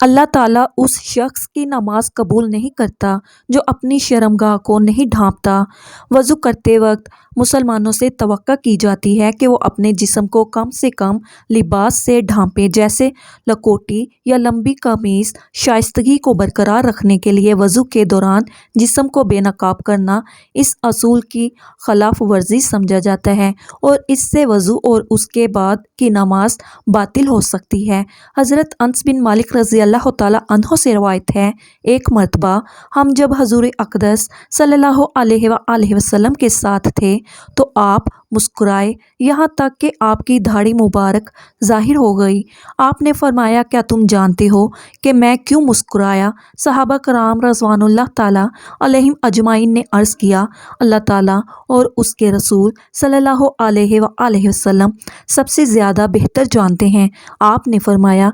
اللہ تعالیٰ اس شخص کی نماز قبول نہیں کرتا جو اپنی شرمگاہ کو نہیں ڈھانپتا۔ وضو کرتے وقت مسلمانوں سے توقع کی جاتی ہے کہ وہ اپنے جسم کو کم سے کم لباس سے ڈھانپیں، جیسے لکوٹی یا لمبی قمیص۔ شائستگی کو برقرار رکھنے کے لیے وضو کے دوران جسم کو بے نقاب کرنا اس اصول کی خلاف ورزی سمجھا جاتا ہے اور اس سے وضو اور اس کے بعد کی نماز باطل ہو سکتی ہے۔ حضرت انس بن مالک رضی اللہ تعالیٰ عنہ سے روایت ہے، ایک مرتبہ ہم جب حضور اقدس صلی اللہ علیہ وآلہ وسلم کے ساتھ تھے تو آپ مسکرائے یہاں تک کہ آپ کی داڑھی مبارک ظاہر ہو گئی۔ آپ نے فرمایا، کیا تم جانتے ہو کہ میں کیوں مسکرایا؟ صحابہ کرام رضوان اللہ تعالیٰ علیہم اجمعین نے عرض کیا، اللہ تعالیٰ اور اس کے رسول صلی اللہ علیہ وآلہ وسلم سب سے زیادہ بہتر جانتے ہیں۔ آپ نے فرمایا،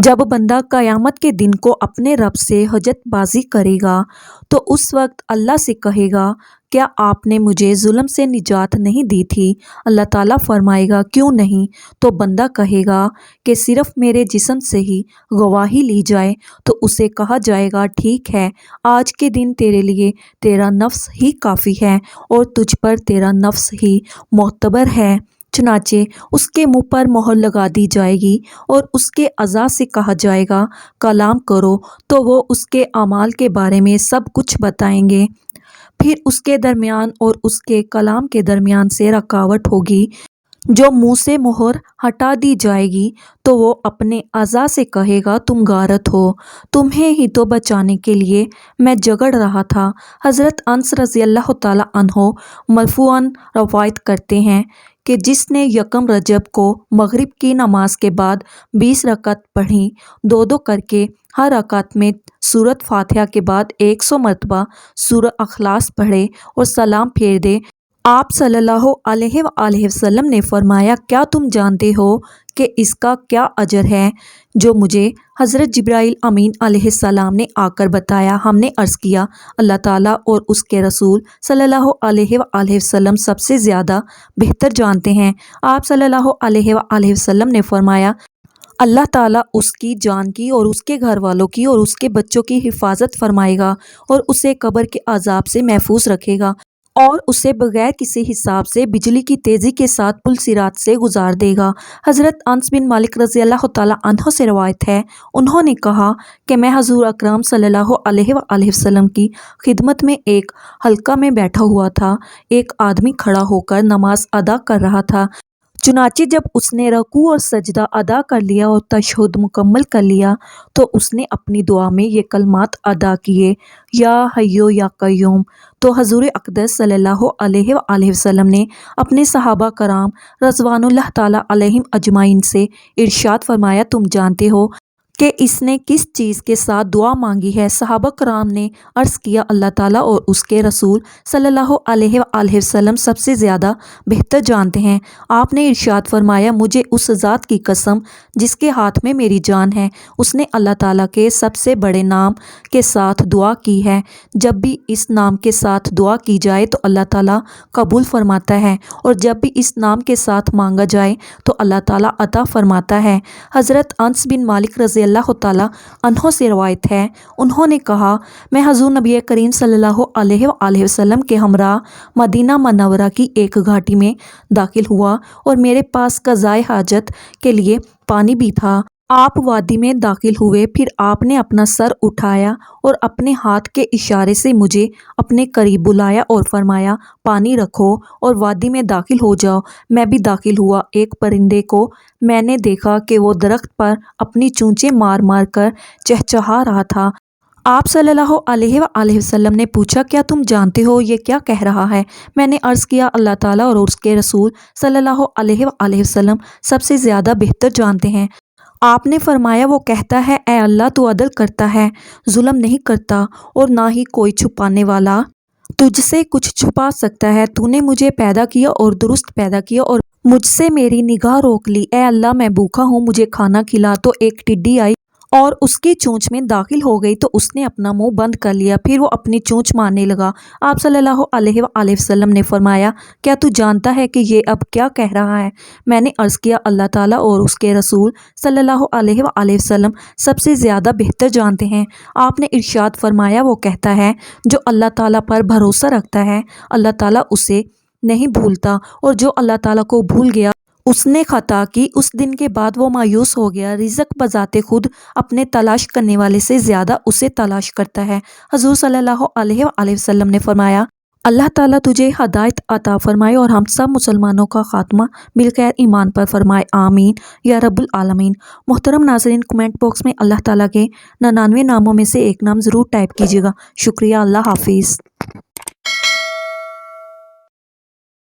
جب بندہ قیامت کے دن کو اپنے رب سے حجت بازی کرے گا تو اس وقت اللہ سے کہے گا، کیا آپ نے مجھے ظلم سے نجات نہیں دی تھی؟ اللہ تعالیٰ فرمائے گا، کیوں نہیں؟ تو بندہ کہے گا کہ صرف میرے جسم سے ہی گواہی لی جائے۔ تو اسے کہا جائے گا، ٹھیک ہے، آج کے دن تیرے لیے تیرا نفس ہی کافی ہے اور تجھ پر تیرا نفس ہی معتبر ہے۔ چنانچہ اس کے منہ پر مہر لگا دی جائے گی اور اس کے اعضاء سے کہا جائے گا، کلام کرو، تو وہ اس کے اعمال کے بارے میں سب کچھ بتائیں گے۔ پھر اس کے درمیان اور اس کے کلام کے درمیان سے رکاوٹ ہوگی، جو منہ سے مہر ہٹا دی جائے گی تو وہ اپنے اعضاء سے کہے گا، تم غارت ہو، تمہیں ہی تو بچانے کے لیے میں جگڑ رہا تھا۔ حضرت انس رضی اللہ تعالیٰ عنہ مرفوعاً روایت کرتے ہیں کہ جس نے یکم رجب کو مغرب کی نماز کے بعد 20 رکعت پڑھیں، دو دو کر کے، ہر رکعت میں سورۃ فاتحہ کے بعد 100 مرتبہ سورہ اخلاص پڑھے اور سلام پھیر دے، آپ صلی اللہ علیہ وآلہ وسلم نے فرمایا، کیا تم جانتے ہو کہ اس کا کیا اجر ہے جو مجھے حضرت جبرائیل امین علیہ السلام نے آ کر بتایا؟ ہم نے عرض کیا، اللہ تعالیٰ اور اس کے رسول صلی اللہ علیہ وآلہ وسلم سب سے زیادہ بہتر جانتے ہیں۔ آپ صلی اللہ علیہ وآلہ وسلم نے فرمایا، اللہ تعالیٰ اس کی جان کی اور اس کے گھر والوں کی اور اس کے بچوں کی حفاظت فرمائے گا اور اسے قبر کے عذاب سے محفوظ رکھے گا اور اسے بغیر کسی حساب سے بجلی کی تیزی کے ساتھ پل صراط سے گزار دے گا۔ حضرت انس بن مالک رضی اللہ تعالیٰ عنہ سے روایت ہے، انہوں نے کہا کہ میں حضور اکرم صلی اللہ علیہ وآلہ وسلم کی خدمت میں ایک حلقہ میں بیٹھا ہوا تھا، ایک آدمی کھڑا ہو کر نماز ادا کر رہا تھا۔ چنانچہ جب اس نے رکوع اور سجدہ ادا کر لیا اور تشہد مکمل کر لیا تو اس نے اپنی دعا میں یہ کلمات ادا کیے، یا حیو یا قیوم۔ تو حضور اقدس صلی اللہ علیہ وآلہ وسلم نے اپنے صحابہ کرام رضوان اللہ تعالیٰ علیہم اجمعین سے ارشاد فرمایا، تم جانتے ہو کہ اس نے کس چیز کے ساتھ دعا مانگی ہے؟ صحابہ کرام نے عرض کیا، اللہ تعالیٰ اور اس کے رسول صلی اللہ علیہ وآلہ وسلم سب سے زیادہ بہتر جانتے ہیں۔ آپ نے ارشاد فرمایا، مجھے اس ذات کی قسم جس کے ہاتھ میں میری جان ہے، اس نے اللہ تعالیٰ کے سب سے بڑے نام کے ساتھ دعا کی ہے۔ جب بھی اس نام کے ساتھ دعا کی جائے تو اللہ تعالیٰ قبول فرماتا ہے اور جب بھی اس نام کے ساتھ مانگا جائے تو اللہ تعالیٰ عطا فرماتا ہے۔ حضرت انس بن مالک رضی اللہ تعالیٰ عنہ سے روایت ہے، انہوں نے کہا، میں حضور نبی کریم صلی اللہ علیہ وآلہ وسلم کے ہمراہ مدینہ منورہ کی ایک گھاٹی میں داخل ہوا اور میرے پاس قضائے حاجت کے لیے پانی بھی تھا۔ آپ وادی میں داخل ہوئے، پھر آپ نے اپنا سر اٹھایا اور اپنے ہاتھ کے اشارے سے مجھے اپنے قریب بلایا اور فرمایا، پانی رکھو اور وادی میں داخل ہو جاؤ۔ میں بھی داخل ہوا۔ ایک پرندے کو میں نے دیکھا کہ وہ درخت پر اپنی چونچیں مار مار کر چہچہا رہا تھا۔ آپ صلی اللہ علیہ وآلہ وسلم نے پوچھا، کیا تم جانتے ہو یہ کیا کہہ رہا ہے؟ میں نے عرض کیا، اللہ تعالیٰ اور اس کے رسول صلی اللہ علیہ وآلہ وسلم سب سے زیادہ بہتر جانتے ہیں۔ آپ نے فرمایا، وہ کہتا ہے، اے اللہ تو عدل کرتا ہے، ظلم نہیں کرتا اور نہ ہی کوئی چھپانے والا تجھ سے کچھ چھپا سکتا ہے۔ تو نے مجھے پیدا کیا اور درست پیدا کیا اور مجھ سے میری نگاہ روک لی۔ اے اللہ، میں بھوکا ہوں، مجھے کھانا کھلا۔ تو ایک ٹڈی آئی اور اس کی چونچ میں داخل ہو گئی تو اس نے اپنا منہ بند کر لیا۔ پھر وہ اپنی چونچ مارنے لگا۔ آپ صلی اللہ علیہ وآلہ وسلم نے فرمایا، کیا تو جانتا ہے کہ یہ اب کیا کہہ رہا ہے؟ میں نے عرض کیا، اللہ تعالیٰ اور اس کے رسول صلی اللہ علیہ وآلہ وسلم سب سے زیادہ بہتر جانتے ہیں۔ آپ نے ارشاد فرمایا، وہ کہتا ہے جو اللہ تعالیٰ پر بھروسہ رکھتا ہے اللہ تعالیٰ اسے نہیں بھولتا، اور جو اللہ تعالیٰ کو بھول گیا اس نے خطا کی، اس دن کے بعد وہ مایوس ہو گیا۔ رزق بذات خود اپنے تلاش کرنے والے سے زیادہ اسے تلاش کرتا ہے۔ حضور صلی اللہ علیہ وآلہ وسلم نے فرمایا، اللہ تعالیٰ تجھے ہدایت عطا فرمائے اور ہم سب مسلمانوں کا خاتمہ بالخیر ایمان پر فرمائے، آمین یا رب العالمین۔ محترم ناظرین، کمنٹ باکس میں اللہ تعالیٰ کے 99 ناموں میں سے ایک نام ضرور ٹائپ کیجیے گا۔ شکریہ، اللہ حافظ۔